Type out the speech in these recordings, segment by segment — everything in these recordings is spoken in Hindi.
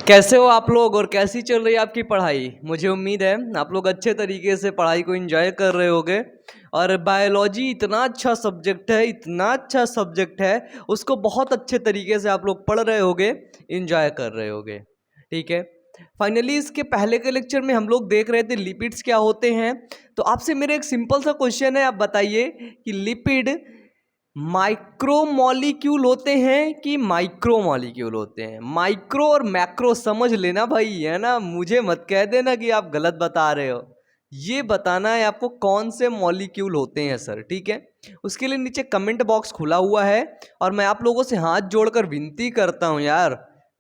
कैसे हो आप लोग और कैसी चल रही है आपकी पढ़ाई। मुझे उम्मीद है आप लोग अच्छे तरीके से पढ़ाई को एंजॉय कर रहे होगे। और बायोलॉजी इतना अच्छा सब्जेक्ट है, इतना अच्छा सब्जेक्ट है, उसको बहुत अच्छे तरीके से आप लोग पढ़ रहे होगे, एंजॉय कर रहे होगे। ठीक है, फाइनली इसके पहले के लेक्चर में हम लोग देख रहे थे लिपिड्स क्या होते हैं। तो आपसे मेरा एक सिंपल सा क्वेश्चन है, आप बताइए कि लिपिड माइक्रोमॉलिक्यूल होते हैं कि माइक्रोमॉलिक्यूल होते हैं। माइक्रो और मैक्रो समझ लेना भाई, है ना। मुझे मत कह देना कि आप गलत बता रहे हो। ये बताना है आपको कौन से मॉलिक्यूल होते हैं सर, ठीक है। उसके लिए नीचे कमेंट बॉक्स खुला हुआ है और मैं आप लोगों से हाथ जोड़कर विनती करता हूँ यार,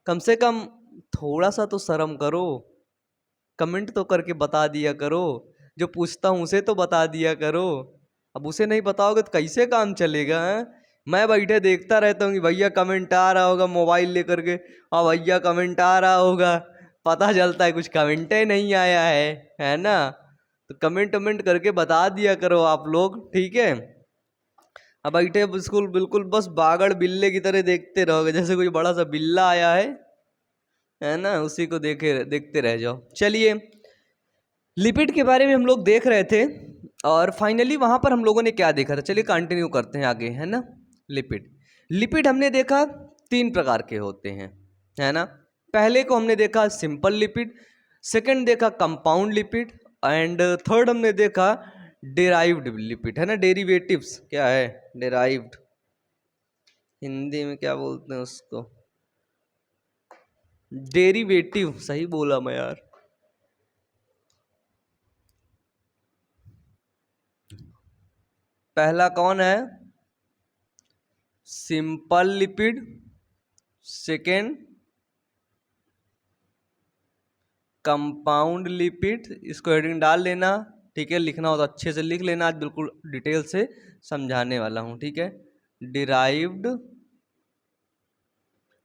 कम से कम थोड़ा सा तो शर्म करो, कमेंट तो करके बता दिया करो। जो पूछता हूँ उसे तो बता दिया करो। अब उसे नहीं बताओगे तो कैसे काम चलेगा, है? मैं बैठे देखता रहता हूँ कि भैया कमेंट आ रहा होगा मोबाइल लेकर के, और भैया कमेंट आ रहा होगा, पता चलता है कुछ कमेंट ही नहीं आया है ना। तो कमेंट वमेंट करके बता दिया करो आप लोग, ठीक है। अब बैठे बिल्कुल बिल्कुल बस बागड़ बिल्ले की तरह देखते रहोगे, जैसे कोई बड़ा सा बिल्ला आया है ना, उसी को देखते रह जाओ। चलिए, लिपिड के बारे में हम लोग देख रहे थे और फाइनली वहां पर हम लोगों ने क्या देखा था, चलिए कंटिन्यू करते हैं आगे, है ना। लिपिड लिपिड हमने देखा 3 प्रकार के होते हैं, है ना। पहले को हमने देखा सिंपल लिपिड, सेकंड देखा कंपाउंड लिपिड, एंड थर्ड हमने देखा डेराइव्ड लिपिड, है ना। डेरिवेटिव्स क्या है, डेराइव्ड, हिंदी में क्या बोलते हैं उसको, डेरिवेटिव, सही बोला मैं यार। पहला कौन है, simple lipid, second compound lipid, इसको हेडिंग डाल लेना, ठीक है। लिखना हो तो अच्छे से लिख लेना, आज बिल्कुल डिटेल से समझाने वाला हूं, ठीक है। डिराइव्ड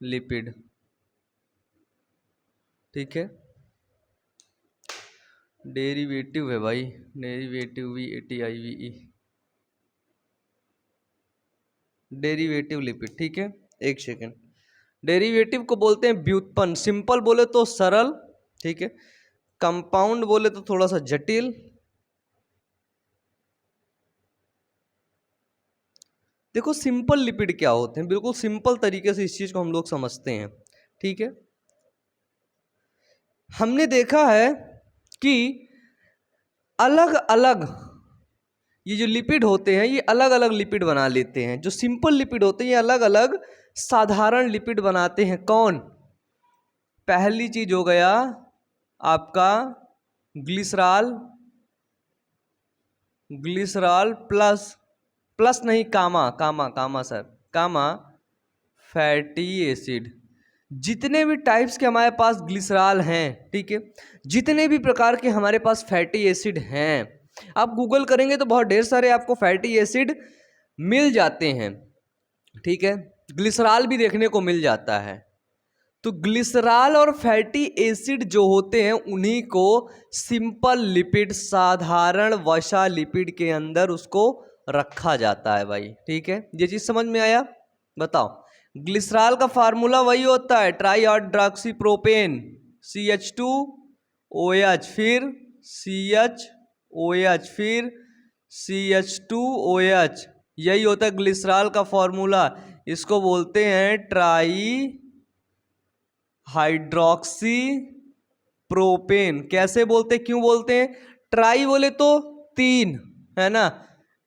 लिपिड, ठीक है। डेरिवेटिव है भाई, डेरिवेटिव VATIVE, डेरिवेटिव लिपिड, ठीक है। एक सेकेंड, डेरिवेटिव को बोलते हैं व्युत्पन्न, सिंपल बोले तो सरल, ठीक है। कंपाउंड बोले तो थोड़ा सा जटिल। देखो सिंपल लिपिड क्या होते हैं, बिल्कुल सिंपल तरीके से इस चीज को हम लोग समझते हैं, ठीक है। हमने देखा है कि अलग अलग ये जो लिपिड होते हैं ये अलग अलग लिपिड बना लेते हैं। जो सिंपल लिपिड होते हैं ये अलग अलग साधारण लिपिड बनाते हैं। कौन, पहली चीज हो गया आपका ग्लिसरॉल, ग्लिसरॉल प्लस, प्लस नहीं कामा, कामा कामा सर, कामा फैटी एसिड। जितने भी टाइप्स के हमारे पास ग्लिसरॉल हैं, ठीक है, जितने भी प्रकार के हमारे पास फैटी एसिड हैं, आप गूगल करेंगे तो बहुत ढेर सारे आपको फैटी एसिड मिल जाते हैं, ठीक है। ग्लिसरॉल भी देखने को मिल जाता है। तो ग्लिसरॉल और फैटी एसिड जो होते हैं उन्हीं को सिंपल लिपिड, साधारण वसा लिपिड के अंदर उसको रखा जाता है भाई, ठीक है। ये चीज समझ में आया, बताओ। ग्लिसरॉल का फार्मूला वही होता है ट्राई हाइड्रोक्सी प्रोपेन, CH2OH, फिर CHOH, फिर CH2OH, यही होता है ग्लिसरॉल का फॉर्मूला। इसको बोलते हैं ट्राई हाइड्रोक्सी प्रोपेन। कैसे बोलते, क्यों बोलते हैं ट्राई, बोले तो 3, है ना,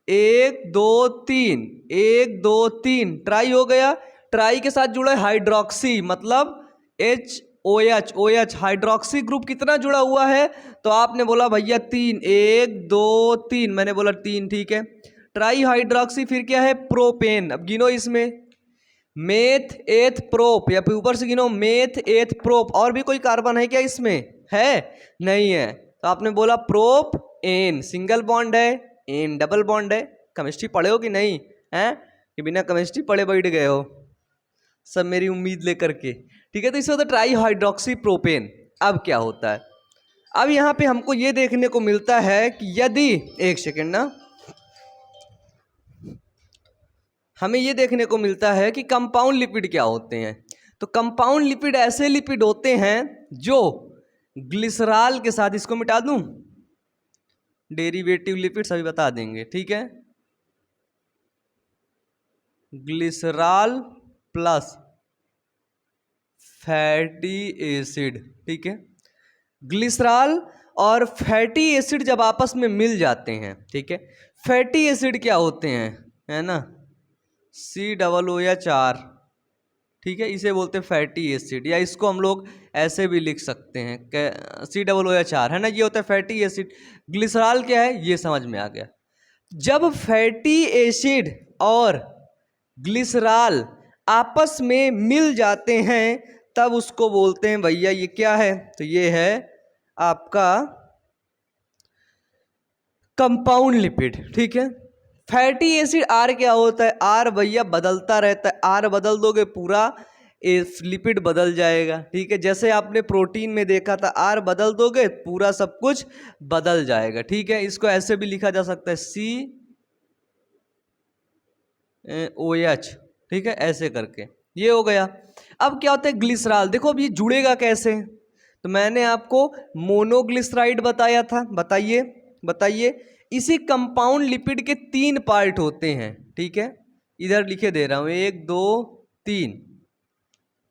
1 2 3, 1 2 3 ट्राई हो गया। ट्राई के साथ जुड़ा है हाइड्रोक्सी, मतलब HOH, OH, हाइड्रोक्सी ग्रुप कितना जुड़ा हुआ है, तो आपने बोला भैया 3, 1 2 3, मैंने बोला 3, ठीक है। ट्राई हाइड्रोक्सी, फिर क्या है प्रोपेन, अब गिनो इसमें मेथ एथ प्रोप, या फिर ऊपर से गिनो मेथ एथ प्रोप। और भी कोई कार्बन है क्या इसमें, है नहीं है, तो आपने बोला प्रोप एन, सिंगल बॉन्ड है, एन डबल बॉन्ड है। केमिस्ट्री पढ़े हो कि नहीं, है कि बिना केमिस्ट्री पढ़े बैठ गए हो सब मेरी उम्मीद लेकर के, ठीक है। तो इसे होता है ट्राई हाइड्रोक्सी प्रोपेन। अब क्या होता है, अब यहाँ पे हमको ये देखने को मिलता है कि यदि, एक सेकेंड ना, हमें ये देखने को मिलता है कि कंपाउंड लिपिड क्या होते हैं। तो कंपाउंड लिपिड ऐसे लिपिड होते हैं जो ग्लिसरॉल के साथ, इसको मिटा दूं, डेरिवेटिव लिपिड सभी बता देंगे, ठीक है, ग्लिसरॉल प्लस फैटी एसिड, ठीक है। ग्लिसरॉल और फैटी एसिड जब आपस में मिल जाते हैं, ठीक है, फैटी एसिड क्या होते हैं, है ना, COOH, ठीक है, इसे बोलते हैं फैटी एसिड, या इसको हम लोग ऐसे भी लिख सकते हैं COOH, है ना, ये होता है फैटी एसिड। ग्लिसरॉल क्या है ये समझ में आ गया। जब फैटी एसिड और ग्लिसरॉल आपस में मिल जाते हैं तब उसको बोलते हैं भैया ये क्या है, तो ये है आपका कंपाउंड लिपिड, ठीक है। फैटी एसिड आर क्या होता है, आर भैया बदलता रहता है, आर बदल दोगे पूरा लिपिड बदल जाएगा, ठीक है। जैसे आपने प्रोटीन में देखा था, आर बदल दोगे पूरा सब कुछ बदल जाएगा, ठीक है। इसको ऐसे भी लिखा जा सकता है COH, ठीक है, ऐसे करके ये हो गया। अब क्या होता है ग्लिसरॉल, देखो अब ये जुड़ेगा कैसे, तो मैंने आपको मोनोग्लिसराइड बताया था, बताइए बताइए। इसी कंपाउंड लिपिड के 3 पार्ट होते हैं, ठीक है, इधर लिखे दे रहा हूं 1 2 3।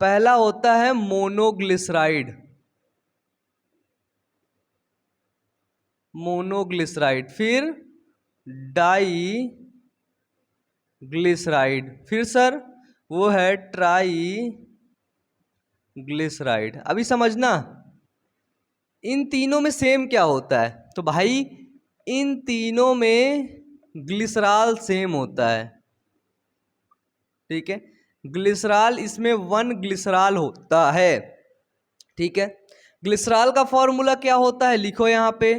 पहला होता है मोनोग्लिसराइड, मोनोग्लिसराइड, फिर डाई ग्लिसराइड, फिर सर वो है ट्राई ग्लिसराइड। अभी समझना इन तीनों में सेम क्या होता है, तो भाई इन तीनों में ग्लिसरॉल सेम होता है, ठीक है। ग्लिसरॉल इसमें 1 ग्लिसरॉल होता है, ठीक है। ग्लिसरॉल का फॉर्मूला क्या होता है, लिखो यहाँ पे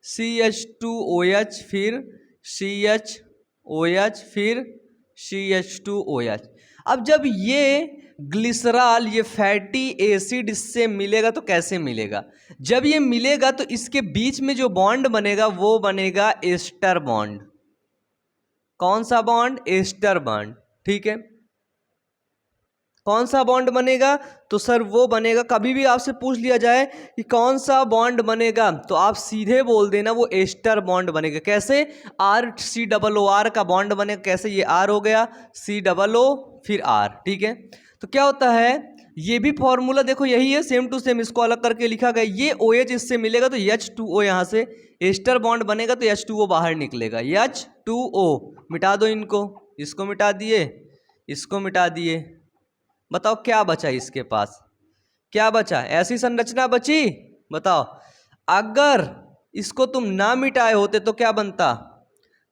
CH2OH, फिर CHOH, फिर CH2OH। अब जब ये ग्लिसरॉल, ये फैटी एसिड इससे मिलेगा तो कैसे मिलेगा, जब ये मिलेगा तो इसके बीच में जो बॉन्ड बनेगा वो बनेगा एस्टर बॉन्ड। कौन सा बॉन्ड, एस्टर बॉन्ड, ठीक है। कौन सा बॉन्ड बनेगा, तो सर वो बनेगा, कभी भी आपसे पूछ लिया जाए कि कौन सा बॉन्ड बनेगा तो आप सीधे बोल देना वो एस्टर बॉन्ड बनेगा। कैसे, RCOOR का बॉन्ड बनेगा, कैसे, ये R हो गया, COO फिर R, ठीक है। तो क्या होता है, ये भी फॉर्मूला देखो यही है, सेम टू सेम, इसको अलग करके लिखा गया। ये OH इससे मिलेगा तो H2O, यहाँ से एस्टर बॉन्ड बनेगा तो H2O बाहर निकलेगा, H2O। मिटा दो इनको, इसको मिटा दिए, इसको मिटा दिए, बताओ क्या बचा इसके पास, क्या बचा, ऐसी संरचना बची, बताओ। अगर इसको तुम ना मिटाए होते तो क्या बनता,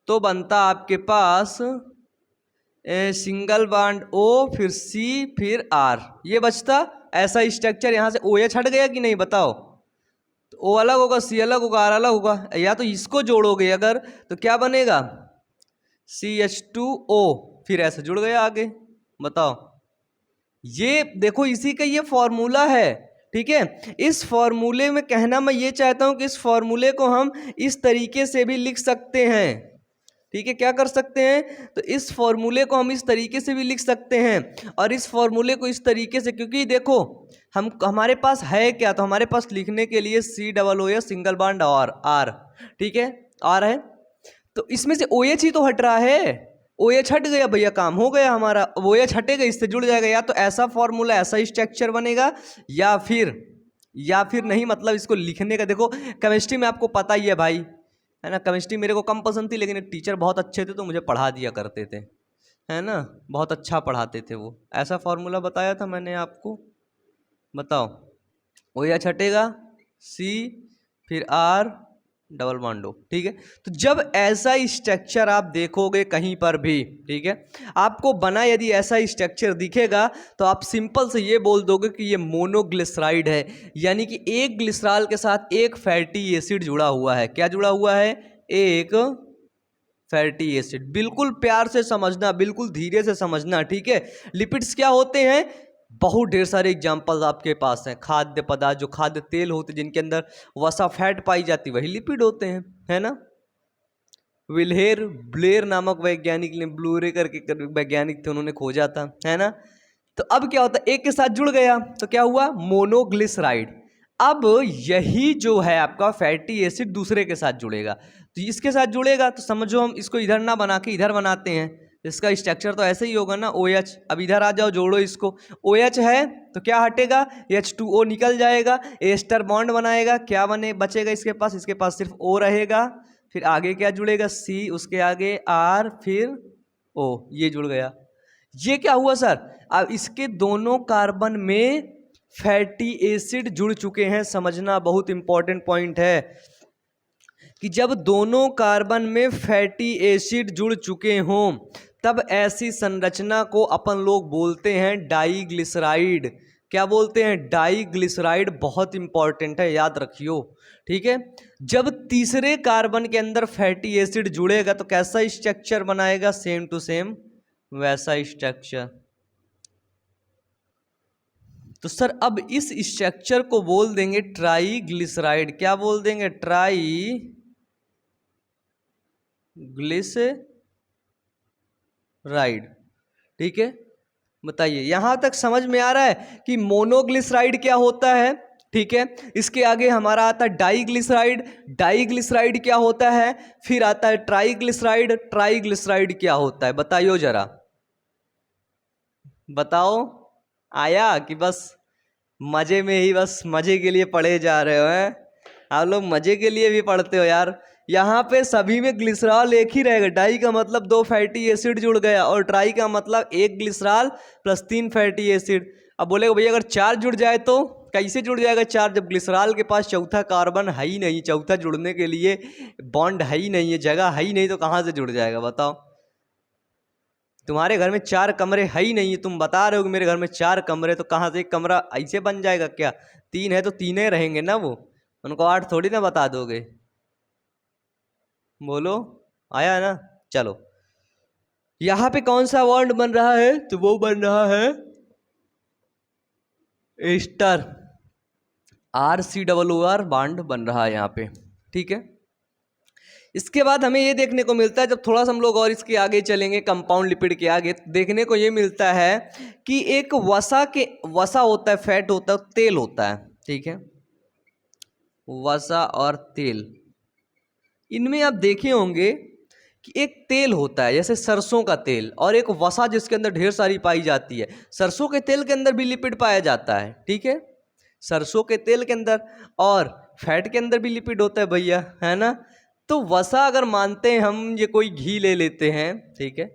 तो बनता आपके पास सिंगल बॉन्ड O, फिर C, फिर R, ये बचता ऐसा स्ट्रक्चर। यहाँ से OH हट गया कि नहीं, बताओ, तो O अलग होगा, C अलग होगा, R अलग होगा, या तो इसको जोड़ोगे अगर तो क्या बनेगा CH2O, फिर ऐसे जुड़ गया आगे, बताओ। ये देखो इसी का ये फॉर्मूला है, ठीक है। इस फॉर्मूले में कहना मैं ये चाहता हूं कि इस फॉर्मूले को हम इस तरीके से भी लिख सकते हैं, ठीक है। क्या कर सकते हैं, तो इस फॉर्मूले को हम इस तरीके से भी लिख सकते हैं, और इस फॉर्मूले को इस तरीके से, क्योंकि देखो हमारे पास है क्या, तो हमारे पास लिखने के लिए COO सिंगल बॉन्ड और R, ठीक है, R है, तो इसमें से OH ही तो हट रहा है, OH हट गया भैया, काम हो गया हमारा। OH हटेगा, इससे जुड़ जाएगा, या तो ऐसा फॉर्मूला, ऐसा स्ट्रक्चर बनेगा, या फिर नहीं, मतलब इसको लिखने का देखो, केमिस्ट्री में आपको पता ही है भाई, है ना। केमिस्ट्री मेरे को कम पसंद थी, लेकिन एक टीचर बहुत अच्छे थे तो मुझे पढ़ा दिया करते थे, है ना, बहुत अच्छा पढ़ाते थे वो। ऐसा फॉर्मूला बताया था मैंने आपको, बताओ। OH हटेगा, C, फिर R, डबल बॉन्ड O, ठीक है। तो जब ऐसा स्ट्रक्चर आप देखोगे कहीं पर भी, ठीक है, आपको बना यदि ऐसा स्ट्रक्चर दिखेगा तो आप सिंपल से ये बोल दोगे कि ये मोनोग्लिसराइड है, यानी कि एक ग्लिसरॉल के साथ एक फैटी एसिड जुड़ा हुआ है। क्या जुड़ा हुआ है, एक फैटी एसिड। बिल्कुल प्यार से समझना, बिल्कुल धीरे से समझना, ठीक है। लिपिड्स क्या होते हैं, बहुत ढेर सारे एग्जाम्पल्स आपके पास हैं। खाद्य पदार्थ, जो खाद्य तेल होते हैं जिनके अंदर वसा फैट पाई जाती, वही लिपिड होते हैं, है ना। विल्हेर ब्लेयर नामक वैज्ञानिक ने, ब्लूरे करके वैज्ञानिक थे, उन्होंने खोजा था, है ना। तो अब क्या होता है, एक के साथ जुड़ गया तो क्या हुआ, मोनोग्लिसराइड। अब यही जो है आपका फैटी एसिड दूसरे के साथ जुड़ेगा, तो इसके साथ जुड़ेगा तो समझो हम इसको इधर ना बना के इधर बनाते हैं, इसका स्ट्रक्चर तो ऐसे ही होगा ना, OH। अब इधर आ जाओ, जोड़ो इसको, OH है तो क्या हटेगा, H2O निकल जाएगा, एस्टर बॉन्ड बनाएगा, क्या बने बचेगा इसके पास सिर्फ O रहेगा, फिर आगे क्या जुड़ेगा, C, उसके आगे R, फिर O, ये जुड़ गया। ये क्या हुआ सर, अब इसके दोनों कार्बन में फैटी एसिड जुड़ चुके हैं। समझना बहुत इंपॉर्टेंट पॉइंट है कि जब दोनों कार्बन में फैटी एसिड जुड़ चुके हों तब ऐसी संरचना को अपन लोग बोलते हैं डाइग्लिसराइड। क्या बोलते हैं, डाइग्लिसराइड। बहुत इंपॉर्टेंट है, याद रखियो, ठीक है। जब तीसरे कार्बन के अंदर फैटी एसिड जुड़ेगा तो कैसा स्ट्रक्चर बनाएगा, सेम टू सेम वैसा स्ट्रक्चर। तो सर अब इस स्ट्रक्चर को बोल देंगे ट्राइग्लिसराइड। क्या बोल देंगे, ट्राइग्लिसराइड, ठीक है। बताइए यहां तक समझ में आ रहा है कि मोनोग्लिसराइड क्या होता है, ठीक है। इसके आगे हमारा आता है डाइग्लिसराइड, डाइग्लिसराइड क्या होता है, फिर आता है ट्राइग्लिसराइड, ट्राइग्लिसराइड क्या होता है, बताइयो जरा, बताओ। आया कि बस मजे में ही, बस मजे के लिए पढ़े जा रहे हो हैं आप लोग, मजे के लिए भी पढ़ते हो यार। यहाँ पे सभी में ग्लिसरॉल एक ही रहेगा, डाई का मतलब 2 फैटी एसिड जुड़ गया और ट्राई का मतलब 1 ग्लिसरॉल प्लस 3 फैटी एसिड। अब बोलेगा भैया अगर 4 जुड़ जाए तो कैसे जुड़ जाएगा 4, जब ग्लिसरॉल के पास चौथा कार्बन है ही नहीं, चौथा जुड़ने के लिए बॉन्ड है ही नहीं है, जगह है ही नहीं, तो कहाँ से जुड़ जाएगा बताओ। तुम्हारे घर में 4 कमरे है ही नहीं है, तुम बता रहे हो कि मेरे घर में 4 कमरे, तो कहाँ से एक कमरा ऐसे बन जाएगा क्या, 3 है तो 3 ही रहेंगे ना, वो उनको 8 थोड़ी ना बता दोगे। बोलो, आया है ना। चलो यहाँ पे कौन सा बॉन्ड बन रहा है, तो वो बन रहा है एस्टर, RCOOR बॉन्ड बन रहा है यहाँ पे, ठीक है। इसके बाद हमें ये देखने को मिलता है, जब थोड़ा सा हम लोग और इसके आगे चलेंगे, कंपाउंड लिपिड के आगे, देखने को ये मिलता है कि एक वसा होता है, फैट होता है, तेल होता है, ठीक है। वसा और तेल, इनमें आप देखे होंगे कि एक तेल होता है जैसे सरसों का तेल, और एक वसा जिसके अंदर ढेर सारी पाई जाती है। सरसों के तेल के अंदर भी लिपिड पाया जाता है, ठीक है, सरसों के तेल के अंदर, और फैट के अंदर भी लिपिड होता है भैया, है ना। तो वसा अगर मानते हैं हम, ये कोई घी ले लेते हैं, ठीक है,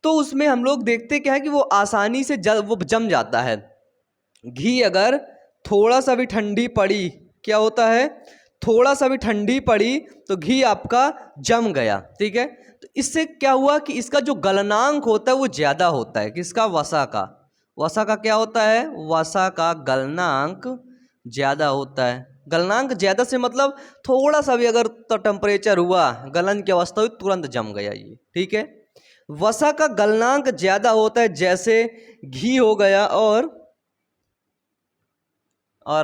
तो उसमें हम लोग देखते क्या है कि वो आसानी से वो जम जाता है। घी अगर थोड़ा सा भी ठंडी पड़ी, क्या होता है, थोड़ा सा भी ठंडी पड़ी तो घी आपका जम गया, ठीक है। तो इससे क्या हुआ कि इसका जो गलनांक होता है वो ज़्यादा होता है, किसका, वसा का। वसा का क्या होता है, वसा का गलनांक ज़्यादा होता है। गलनांक ज़्यादा से मतलब थोड़ा सा भी अगर तो टेम्परेचर हुआ, गलन की अवस्था हुई, तुरंत जम गया ये, ठीक है। वसा का गलनांक ज़्यादा होता है, जैसे घी हो गया और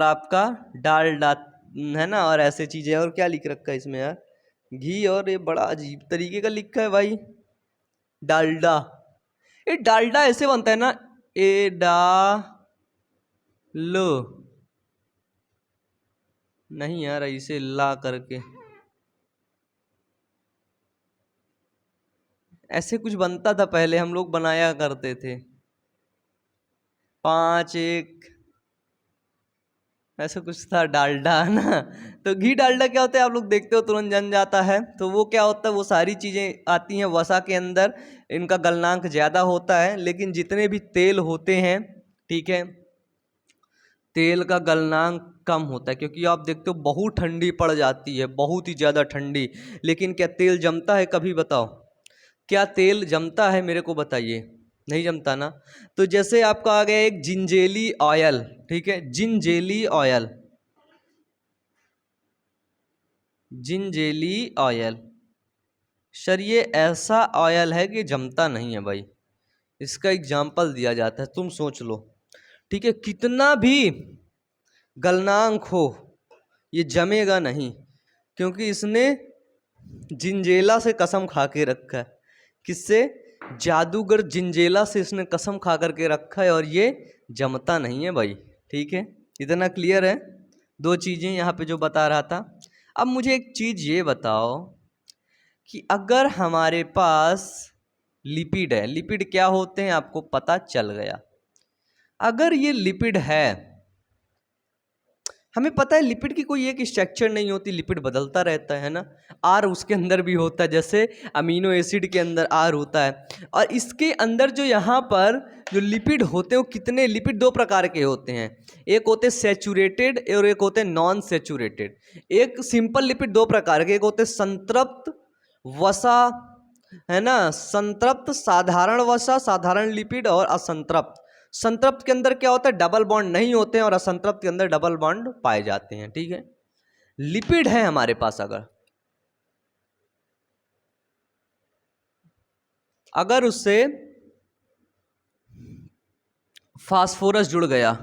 आपका डालडा, है ना, और ऐसे चीज़ें। और क्या लिख रखा है इसमें यार, घी, और ये बड़ा अजीब तरीके का लिखा है भाई, डालडा। ये डालडा ऐसे बनता है ना, ए डा लो, नहीं यार ऐसे ला करके ऐसे कुछ बनता था पहले, हम लोग बनाया करते थे, 5 1 ऐसा कुछ था, डालडा, है ना। तो घी डालडा क्या होता है आप लोग देखते हो, तुरंत जन जाता है। तो वो क्या होता है, वो सारी चीज़ें आती हैं वसा के अंदर, इनका गलनांक ज़्यादा होता है। लेकिन जितने भी तेल होते हैं, ठीक है, तेल का गलनांक कम होता है, क्योंकि आप देखते हो बहुत ठंडी पड़ जाती है, बहुत ही ज़्यादा ठंडी। लेकिन क्या तेल जमता है कभी, बताओ, क्या तेल जमता है, मेरे को बताइए, नहीं जमता ना। तो जैसे आपका आ गया एक जिंजेली ऑयल, ठीक है, जिंजेली ऑयल, जिंजेली ऑयल, सर ये ऐसा ऑयल है कि जमता नहीं है भाई। इसका एग्जाम्पल दिया जाता है, तुम सोच लो, ठीक है, कितना भी गलनांक हो ये जमेगा नहीं, क्योंकि इसने जिंजेला से कसम खा के रखा है। किससे, जादूगर जिंजेला से इसने कसम खा करके रखा है और ये जमता नहीं है भाई। ठीक है, इतना क्लियर है। दो चीज़ें यहाँ पे जो बता रहा था। अब मुझे एक चीज़ ये बताओ कि अगर हमारे पास लिपिड है, लिपिड क्या होते हैं आपको पता चल गया। अगर ये लिपिड है, हमें पता है लिपिड की कोई एक स्ट्रक्चर नहीं होती, लिपिड बदलता रहता है ना। आर उसके अंदर भी होता है, जैसे अमीनो एसिड के अंदर आर होता है। और इसके अंदर जो यहाँ पर जो लिपिड होते हैं वो कितने, लिपिड दो प्रकार के होते हैं, एक होते हैं सेचूरेटेड और एक होते हैं नॉन सेचूरेटेड। एक सिंपल लिपिड दो प्रकार के, एक होते हैं संतृप्त वसा, है ना, संतृप्त साधारण वसा, साधारण लिपिड, और असंतृप्त। संतृप्त के अंदर क्या होता है, डबल बॉन्ड नहीं होते हैं, और असंतृप्त के अंदर डबल बॉन्ड पाए जाते हैं। ठीक है, लिपिड है हमारे पास, अगर उससे फास्फोरस जुड़ गया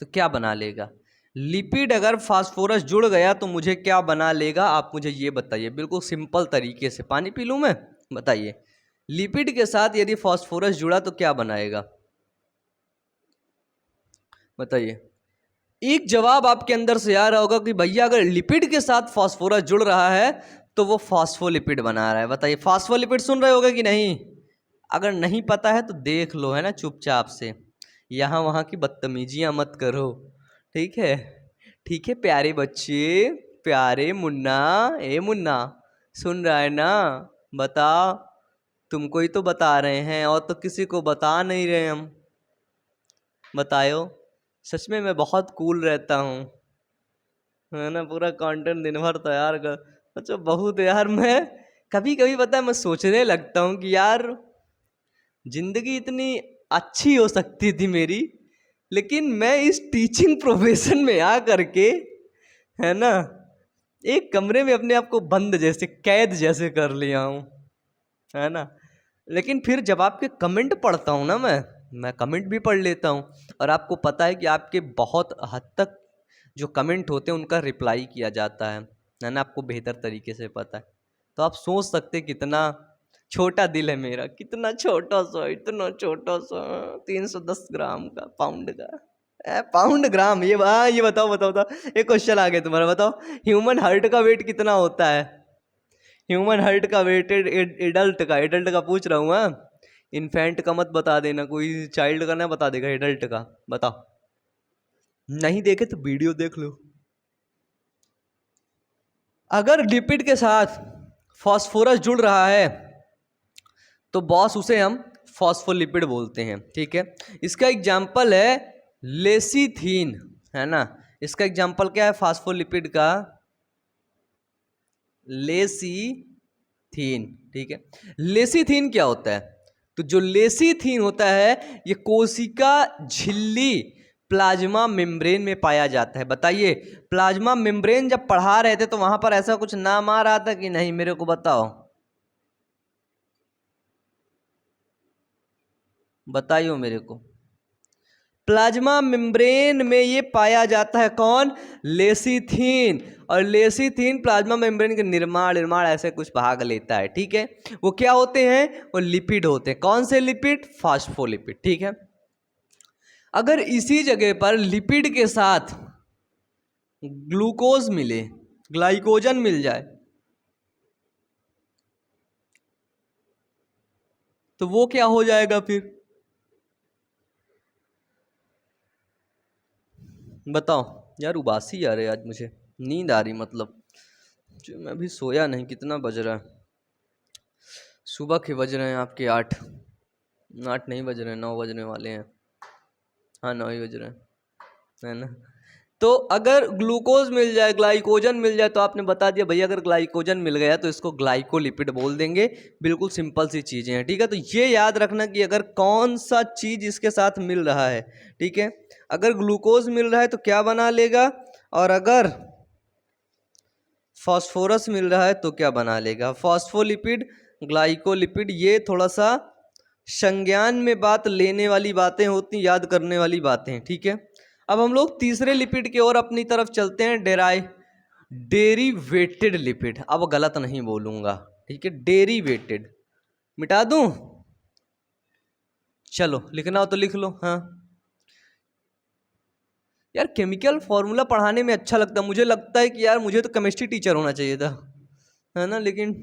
तो क्या बना लेगा। लिपिड अगर फास्फोरस जुड़ गया तो मुझे क्या बना लेगा, आप मुझे ये बताइए बिल्कुल सिंपल तरीके से। पानी पी लूं मैं, बताइए। लिपिड के साथ यदि फास्फोरस जुड़ा तो क्या बनाएगा, बताइए। एक जवाब आपके अंदर से आ रहा होगा कि भैया अगर लिपिड के साथ फास्फोरस जुड़ रहा है तो वो फास्फोलिपिड बना रहा है। बताइए, फास्फोलिपिड सुन रहे होगे कि नहीं। अगर नहीं पता है तो देख लो, है ना, चुपचाप से। यहाँ वहाँ की बदतमीजियाँ मत करो, ठीक है। ठीक है प्यारे बच्चे, प्यारे मुन्ना, ए मुन्ना, सुन रहा है ना, बता। तुमको ही तो बता रहे हैं और तो किसी को बता नहीं रहे हम। बताओ, सच में मैं बहुत कूल रहता हूँ, है ना, पूरा कंटेंट दिन भर तैयार कर। अच्छा बहुत यार, मैं कभी कभी पता है मैं सोचने लगता हूँ कि यार जिंदगी इतनी अच्छी हो सकती थी मेरी, लेकिन मैं इस टीचिंग प्रोफेशन में आ करके, है ना, एक कमरे में अपने आप को बंद जैसे, कैद जैसे कर लिया हूँ, है ना। लेकिन फिर जब आपके कमेंट पढ़ता हूँ ना, मैं कमेंट भी पढ़ लेता हूँ, और आपको पता है कि आपके बहुत हद तक जो कमेंट होते हैं उनका रिप्लाई किया जाता है ना, आपको बेहतर तरीके से पता है। तो आप सोच सकते कितना छोटा दिल है मेरा, कितना छोटा सा, इतना छोटा सा, 310 ग्राम का, पाउंड का, पाउंड ग्राम, ये बताओ बताओ बताओ, एक क्वेश्चन आ गया तुम्हारा, बताओ ह्यूमन हार्ट का वेट कितना होता है। ह्यूमन हार्ट का वेट, एडल्ट का पूछ रहा हूँ, हाँ, इन्फेंट का मत बता देना, कोई चाइल्ड का ना बता देगा, एडल्ट का बताओ। नहीं देखे तो वीडियो देख लो। अगर लिपिड के साथ फास्फोरस जुड़ रहा है तो बॉस उसे हम फॉस्फोलिपिड बोलते हैं। ठीक है, इसका एग्जाम्पल है लेसीथीन, है ना। इसका एग्जाम्पल क्या है फास्फोलिपिड का, लेसीथीन। ठीक है, लेसीथीन क्या होता है, तो जो लेसीथीन होता है ये कोशिका झिल्ली प्लाज्मा मेम्ब्रेन में पाया जाता है। बताइए, प्लाज्मा मेम्ब्रेन जब पढ़ा रहे थे तो वहां पर ऐसा कुछ नाम आ रहा था कि नहीं, मेरे को बताओ, बताइए मेरे को। प्लाज्मा मेम्ब्रेन में ये पाया जाता है, कौन, लेसीथीन। और लेसीथीन प्लाज्मा मेम्ब्रेन के निर्माण ऐसे कुछ भाग लेता है। ठीक है, वो क्या होते हैं, वो लिपिड होते हैं। कौन से लिपिड, फास्फोलिपिड। ठीक है, अगर इसी जगह पर लिपिड के साथ ग्लूकोज मिले, ग्लाइकोजन मिल जाए, तो वो क्या हो जाएगा फिर, बताओ। यार उबासी आ रही आज मुझे, नींद आ रही, मतलब जो मैं अभी सोया नहीं। कितना बज रहा है, सुबह के बज रहे हैं आपके 8, 8 नहीं बज रहे हैं, 9 बजने वाले हैं। हाँ 9 ही बज रहे हैं, है ना। तो अगर ग्लूकोज मिल जाए, ग्लाइकोजन मिल जाए, तो आपने बता दिया भैया अगर ग्लाइकोजन मिल गया तो इसको ग्लाइकोलिपिड बोल देंगे। बिल्कुल सिंपल सी चीज़ें हैं। ठीक है, तो ये याद रखना कि अगर कौन सा चीज़ इसके साथ मिल रहा है। ठीक है, अगर ग्लूकोज मिल रहा है तो क्या बना लेगा, और अगर फास्फोरस मिल रहा है तो क्या बना लेगा, फॉस्फोलिपिड, ग्लाइकोलिपिड। ये थोड़ा सा संज्ञान में बात लेने वाली बातें होती, याद करने वाली बातें। ठीक है, अब हम लोग तीसरे लिपिड की ओर अपनी तरफ चलते हैं, डेरिवेटेड लिपिड। अब गलत नहीं बोलूँगा, ठीक है, डेरिवेटेड, मिटा दूँ, चलो लिखना हो तो लिख लो। हाँ यार, केमिकल फॉर्मूला पढ़ाने में अच्छा लगता है, मुझे लगता है कि यार मुझे तो केमिस्ट्री टीचर होना चाहिए था, है ना। लेकिन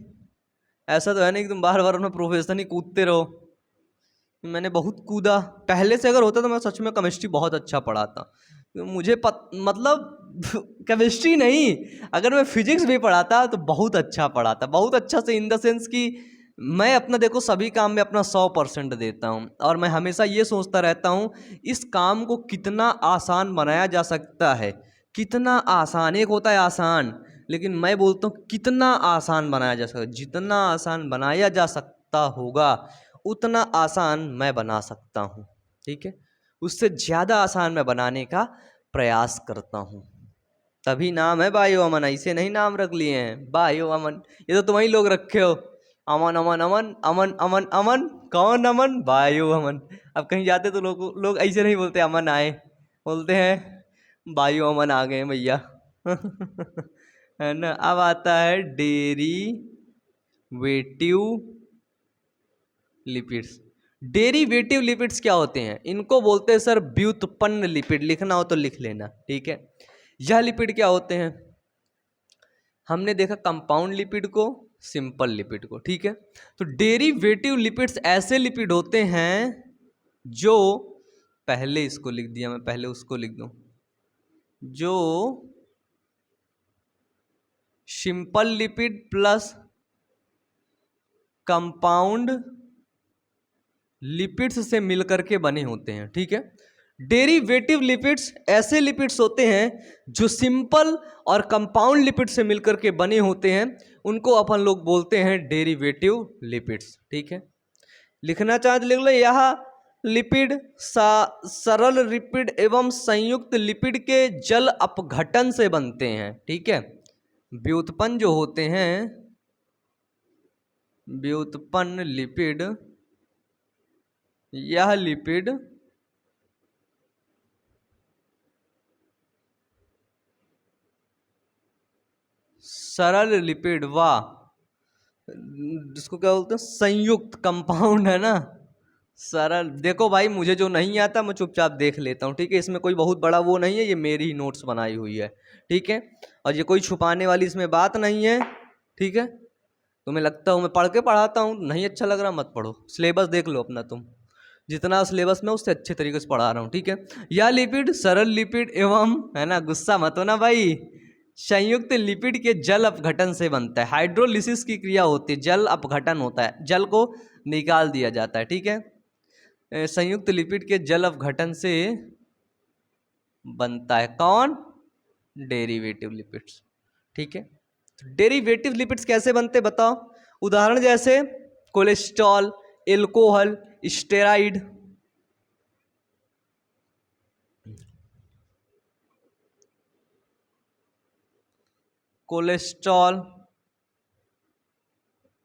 ऐसा तो है नहीं कि तुम बार बार अपना प्रोफेशन ही कूदते रहो। मैंने बहुत कूदा, पहले से अगर होता तो मैं सच में केमिस्ट्री बहुत अच्छा पढ़ाता। मुझे मतलब केमिस्ट्री नहीं, अगर मैं फिजिक्स भी पढ़ाता तो बहुत अच्छा पढ़ाता, बहुत अच्छा से इन द सेंस कि मैं अपना देखो सभी काम में अपना 100% देता हूँ, और मैं हमेशा ये सोचता रहता हूँ इस काम को कितना आसान बनाया जा सकता है, कितना आसान। एक होता है आसान, लेकिन मैं बोलता हूँ कितना आसान बनाया जा सकता है। जितना आसान बनाया जा सकता होगा उतना आसान मैं बना सकता हूँ, ठीक है। उससे ज़्यादा आसान मैं बनाने का प्रयास करता हूँ। तभी नाम है बायो अमन, ऐसे नहीं नाम रख लिए हैं बायो अमन, ये तो तुम्हारी लोग रखे हो। अमन अमन अमन अमन अमन अमन, कौन अमन? बायो अमन। अब कहीं जाते तो लोग ऐसे नहीं बोलते अमन आए, बोलते हैं बायो अमन आ गए भैया। है ना। अब आता है डेरिवेटिव लिपिड्स। डेरिवेटिव लिपिड्स क्या होते हैं? इनको बोलते हैं सर व्युत्पन्न लिपिड, लिखना हो तो लिख लेना, ठीक है। यह लिपिड क्या होते हैं? हमने देखा कंपाउंड लिपिड को, सिंपल लिपिड को, ठीक है। तो डेरिवेटिव लिपिड्स ऐसे लिपिड होते हैं जो, पहले इसको लिख दिया मैं, पहले उसको लिख दूं, जो simple lipid plus compound lipids से मिलकर के बने होते हैं, ठीक है। डेरिवेटिव लिपिड्स ऐसे लिपिड्स होते हैं जो सिंपल और कंपाउंड लिपिड से मिलकर के बने होते हैं, उनको अपन लोग बोलते हैं डेरिवेटिव लिपिड्स, ठीक है। लिखना चाहे तो लिख लो, यह लिपिड सरल लिपिड एवं संयुक्त लिपिड के जल अपघटन से बनते हैं, ठीक है। व्युत्पन्न जो होते हैं, व्युत्पन्न लिपिड, यह लिपिड सरल लिपिड व जिसको क्या बोलते हैं संयुक्त, कंपाउंड है ना, सरल। देखो भाई मुझे जो नहीं आता मैं चुपचाप देख लेता हूँ, ठीक है। इसमें कोई बहुत बड़ा वो नहीं है, ये मेरी ही नोट्स बनाई हुई है, ठीक है। और ये कोई छुपाने वाली इसमें बात नहीं है, ठीक है। तुम्हें लगता हो मैं पढ़ के पढ़ाता हूँ, नहीं अच्छा लग रहा मत पढ़ो, सिलेबस देख लो अपना तुम, जितना सिलेबस में उससे अच्छे तरीके से पढ़ा रहा हूँ, ठीक है। यह लिपिड सरल लिपिड एवं, है ना, गुस्सा मत होना भाई, संयुक्त लिपिड के जल अपघटन से बनता है। हाइड्रोलिसिस की क्रिया होती है, जल अपघटन होता है, जल को निकाल दिया जाता है, ठीक है। संयुक्त लिपिड के जल अपघटन से बनता है कौन? डेरिवेटिव लिपिड्स, ठीक है। डेरिवेटिव लिपिड्स कैसे बनते बताओ? उदाहरण जैसे cholesterol, alcohol, steroid, cholesterol,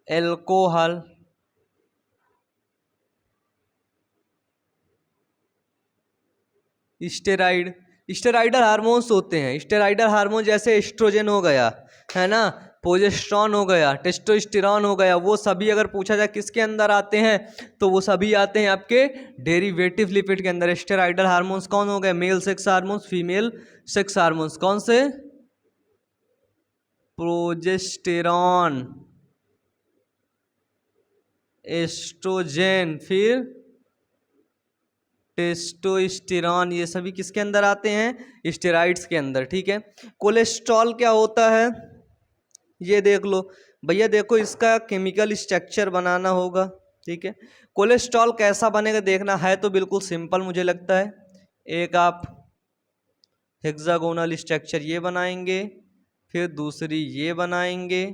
alcohol, steroid. Steroidal hormones होते हैं, स्टेराइडल हार्मोन जैसे एस्ट्रोजन हो गया, है ना, प्रोजेस्टेरॉन हो गया, टेस्टोस्टेरॉन हो गया, वो सभी अगर पूछा जाए किसके अंदर आते हैं तो वो सभी आते हैं आपके डेरिवेटिव लिपिड के अंदर। स्टेराइडल हार्मोन्स कौन हो गए? Male sex hormones, female sex hormones, कौन से? प्रोजेस्टेरॉन, एस्ट्रोजन, फिर टेस्टोस्टेरॉन, ये सभी किसके अंदर आते हैं? स्टेरॉइड्स के अंदर, ठीक है। कोलेस्ट्रॉल क्या होता है ये देख लो भैया, देखो इसका केमिकल स्ट्रक्चर बनाना होगा, ठीक है। कोलेस्ट्रॉल कैसा बनेगा देखना है तो बिल्कुल सिंपल मुझे लगता है। एक आप हेक्सागोनल स्ट्रक्चर ये बनाएंगे, फिर दूसरी ये बनाएंगे,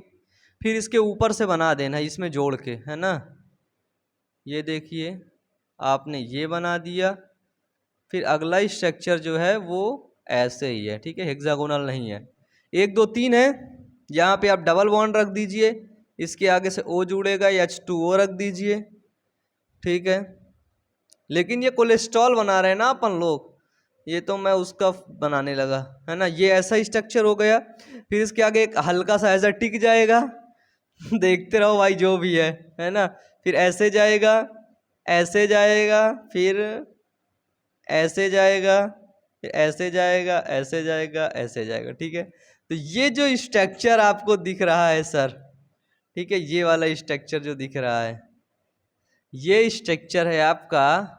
फिर इसके ऊपर से बना देना इसमें जोड़ के, है ना। ये देखिए आपने ये बना दिया, फिर अगला स्ट्रक्चर जो है वो ऐसे ही है, ठीक है, हेक्सागोनल नहीं है। 1 2 3 है, यहाँ पे आप डबल बॉन्ड रख दीजिए, इसके आगे से O जुड़ेगा, H2O रख दीजिए, ठीक है। लेकिन ये कोलेस्ट्रॉल बना रहे हैं ना अपन लोग, ये तो मैं उसका बनाने लगा, है ना। ये ऐसा स्ट्रक्चर हो गया, फिर इसके आगे एक हल्का सा ऐसा टिक जाएगा देखते रहो भाई जो भी है ना। फिर ऐसे जाएगा, ऐसे जाएगा, फिर ऐसे जाएगा, फिर ऐसे जाएगा, ऐसे जाएगा, ऐसे जाएगा। ठीक है, तो ये जो स्ट्रक्चर आपको दिख रहा है सर, ठीक है, ये वाला स्ट्रक्चर जो दिख रहा है, ये स्ट्रक्चर है आपका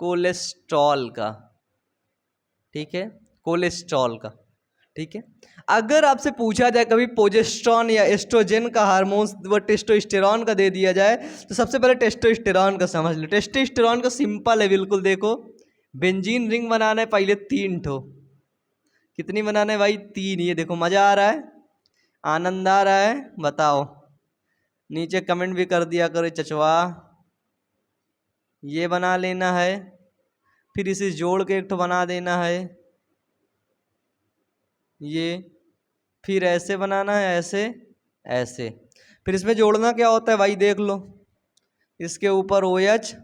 कोलेस्ट्रॉल का। ठीक है, कोलेस्ट्रॉल का। ठीक है, अगर आपसे पूछा जाए कभी प्रोजेस्टेरॉन या एस्ट्रोजन का हार्मोन्स व टेस्टोस्टेरॉन का दे दिया जाए, तो सबसे पहले टेस्टोस्टेरॉन का समझ लो। टेस्टोस्टेरॉन का सिंपल है बिल्कुल, देखो बेंजीन रिंग बनाना है पहले 3 ठो। कितनी बनाना है भाई? 3। ये देखो, मज़ा आ रहा है, आनंद आ रहा है? बताओ, नीचे कमेंट भी कर दिया करो चचवा। ये बना लेना है, फिर इसे जोड़ के एक ठो बना देना है, ये, फिर ऐसे बनाना है, ऐसे ऐसे। फिर इसमें जोड़ना क्या होता है भाई, देख लो, इसके ऊपर OH,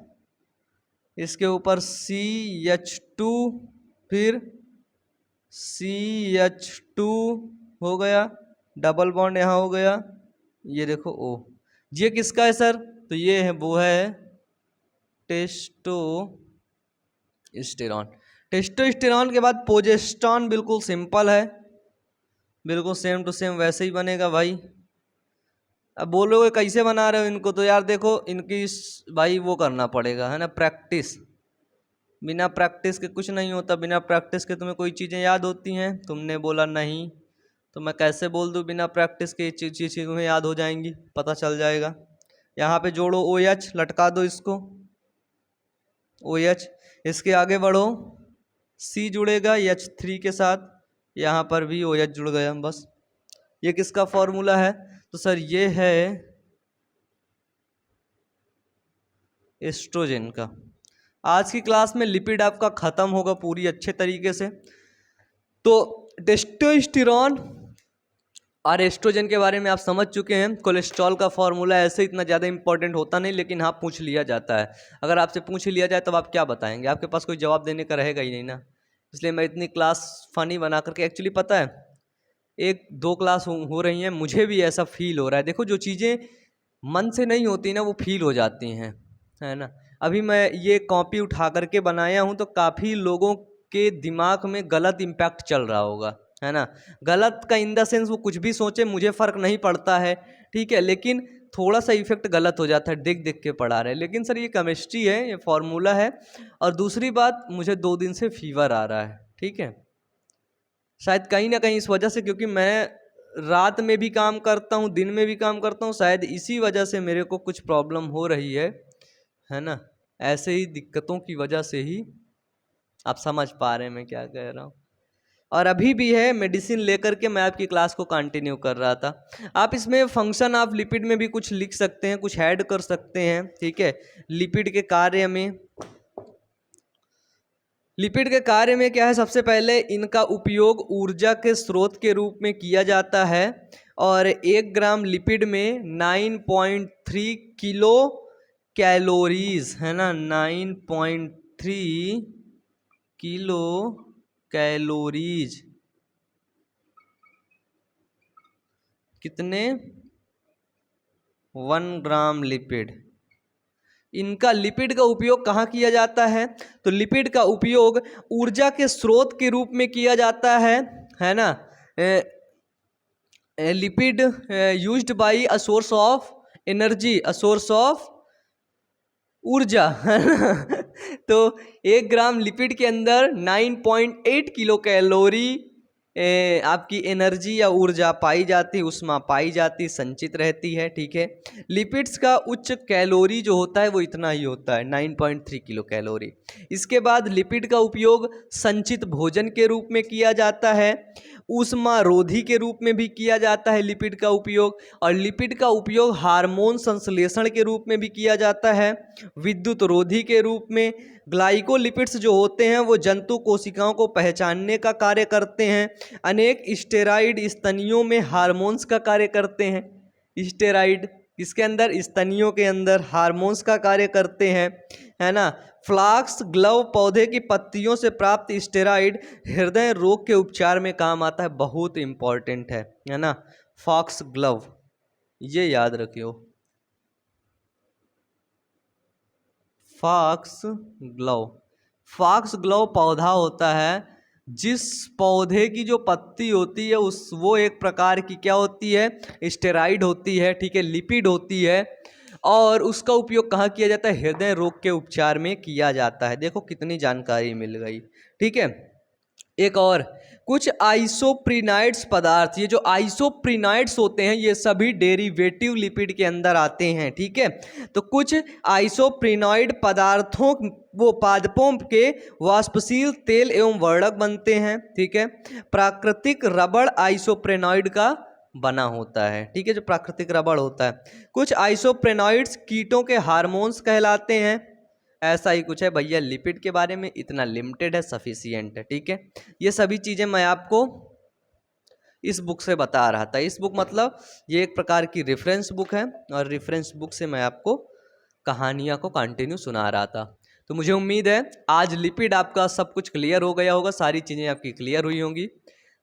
इसके ऊपर CH2, फिर CH2 हो गया, डबल बॉन्ड यहाँ हो गया, ये देखो O। ये किसका है सर? तो ये है, वो है टेस्टोस्टेरॉन। टेस्टोस्टेरॉन के बाद प्रोजेस्टेरॉन, बिल्कुल सिंपल है, बिल्कुल सेम टू सेम वैसे ही बनेगा भाई। अब बोलोगे कैसे बना रहे हो इनको, तो यार देखो, इनकी भाई वो करना पड़ेगा, है ना, प्रैक्टिस। बिना प्रैक्टिस के कुछ नहीं होता। बिना प्रैक्टिस के तुम्हें कोई चीज़ें याद होती हैं? तुमने बोला नहीं, तो मैं कैसे बोल दूँ बिना प्रैक्टिस के चीज़ तुम्हें याद हो जाएंगी, पता चल जाएगा। यहाँ पे जोड़ो OH, लटका दो इसको, OH। इसके आगे बढ़ो, C जुड़ेगा H3 के साथ, यहाँ पर भी OH जुड़ गया, बस। ये किसका फॉर्मूला है? तो सर ये है एस्ट्रोजन का। आज की क्लास में लिपिड आपका ख़त्म होगा पूरी अच्छे तरीके से। तो टेस्टोस्टेरॉन और एस्ट्रोजन के बारे में आप समझ चुके हैं। कोलेस्ट्रॉल का फॉर्मूला ऐसे इतना ज़्यादा इंपॉर्टेंट होता नहीं, लेकिन हाँ पूछ लिया जाता है। अगर आपसे पूछ लिया जाए तब आप क्या बताएंगे? आपके पास कोई जवाब देने का रहेगा ही नहीं ना। इसलिए मैं इतनी क्लास फ़नी बना करके, एक्चुअली पता है 1-2 क्लास हो रही हैं, मुझे भी ऐसा फील हो रहा है। देखो, जो चीज़ें मन से नहीं होती ना, वो फील हो जाती हैं, है ना। अभी मैं ये कॉपी उठा करके बनाया हूँ, तो काफ़ी लोगों के दिमाग में गलत इम्पैक्ट चल रहा होगा, है ना। गलत का इन द सेंस, वो कुछ भी सोचे, मुझे फ़र्क नहीं पड़ता है, ठीक है, लेकिन थोड़ा सा इफेक्ट गलत हो जाता है, देख देख के पढ़ा रहे हैं। लेकिन सर ये केमिस्ट्री है, ये फॉर्मूला है। और दूसरी बात, मुझे 2 दिन से फीवर आ रहा है, ठीक है, शायद कहीं ना कहीं इस वजह से, क्योंकि मैं रात में भी काम करता हूँ, दिन में भी काम करता हूँ, शायद इसी वजह से मेरे को कुछ प्रॉब्लम हो रही है ना। ऐसे ही दिक्कतों की वजह से ही आप समझ पा रहे हैं मैं क्या कह रहा हूँ। और अभी भी है, मेडिसिन लेकर के मैं आपकी क्लास को कंटिन्यू कर रहा था। आप इसमें फंक्शन ऑफ लिपिड में भी कुछ लिख सकते हैं, कुछ ऐड कर सकते हैं, ठीक है। लिपिड के कार्य में, लिपिड के कार्य में क्या है, सबसे पहले इनका उपयोग ऊर्जा के स्रोत के रूप में किया जाता है। और 1 ग्राम लिपिड में 9.3 किलो कैलोरीज, है ना, 9.3 किलो कैलोरीज। कितने? 1 ग्राम लिपिड। इनका लिपिड का उपयोग कहाँ किया जाता है? तो लिपिड का उपयोग ऊर्जा के स्रोत के रूप में किया जाता है ना। Lipid used by a source of energy, a source of ऊर्जा, है ना। तो 1 ग्राम लिपिड के अंदर 9.8 किलो कैलोरी आपकी एनर्जी या ऊर्जा पाई जाती, उष्मा पाई जाती, संचित रहती है, ठीक है। लिपिड्स का उच्च कैलोरी जो होता है वो इतना ही होता है, 9.3 किलो कैलोरी। इसके बाद लिपिड का उपयोग संचित भोजन के रूप में किया जाता है, ऊष्मा रोधी के रूप में भी किया जाता है लिपिड का उपयोग, और लिपिड का उपयोग हार्मोन संश्लेषण के रूप में भी किया जाता है, विद्युत रोधी के रूप में। ग्लाइकोलिपिड्स जो होते हैं वो जंतु कोशिकाओं को पहचानने का कार्य करते हैं। अनेक स्टेरॉइड स्तनियों में हार्मोन्स का कार्य करते हैं। स्टेरॉइड इसके अंदर, स्तनियों के अंदर हार्मोन्स का कार्य करते हैं, है ना। फ्लाक्स ग्लव पौधे की पत्तियों से प्राप्त स्टेरॉइड हृदय रोग के उपचार में काम आता है, बहुत इंपॉर्टेंट है ना। फॉक्स ग्लव, ये याद रखियो। Fox glove. फॉक्स ग्लोव पौधा होता है जिस पौधे की जो पत्ती होती है उस वो एक प्रकार की क्या होती है, स्टेरॉइड होती है, ठीक है, लिपिड होती है। और उसका उपयोग कहाँ किया जाता है, हृदय रोग के उपचार में किया जाता है। देखो कितनी जानकारी मिल गई, ठीक है। एक और, कुछ आइसोप्रिनाइड्स पदार्थ, ये जो आइसोप्रिनाइड्स होते हैं ये सभी डेरिवेटिव लिपिड के अंदर आते हैं, ठीक है। तो कुछ आइसोप्रिनाइड पदार्थों वो पादपों के वाष्पशील तेल एवं वर्णक बनते हैं, ठीक है। प्राकृतिक रबड़ आइसोप्रेनॉइड का बना होता है, ठीक है, जो प्राकृतिक रबड़ होता है। कुछ आइसोप्रेनॉइड्स कीटों के हार्मोन्स कहलाते हैं। ऐसा ही कुछ है भैया, लिपिड के बारे में इतना लिमिटेड है, सफिशियंट है, ठीक है। ये सभी चीज़ें मैं आपको इस बुक से बता रहा था। इस बुक मतलब ये एक प्रकार की रेफरेंस बुक है और रेफरेंस बुक से मैं आपको कहानियाँ को कंटिन्यू सुना रहा था। तो मुझे उम्मीद है आज लिपिड आपका सब कुछ क्लियर हो गया होगा, सारी चीज़ें आपकी क्लियर हुई होंगी।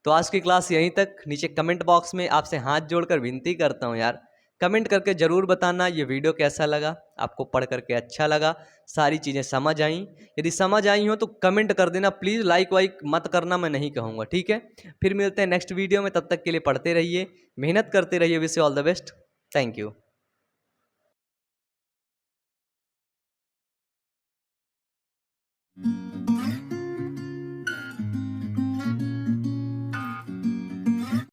तो आज की क्लास यहीं तक। नीचे कमेंट बॉक्स में आपसे हाथ जोड़कर विनती करता हूँ यार, कमेंट करके ज़रूर बताना ये वीडियो कैसा लगा, आपको पढ़ करके अच्छा लगा, सारी चीज़ें समझ आई। यदि समझ आई हो तो कमेंट कर देना प्लीज़, लाइक वाइक मत करना, मैं नहीं कहूँगा, ठीक है। फिर मिलते हैं नेक्स्ट वीडियो में, तब तक के लिए पढ़ते रहिए, मेहनत करते रहिए। Wish you all the best. Thank you.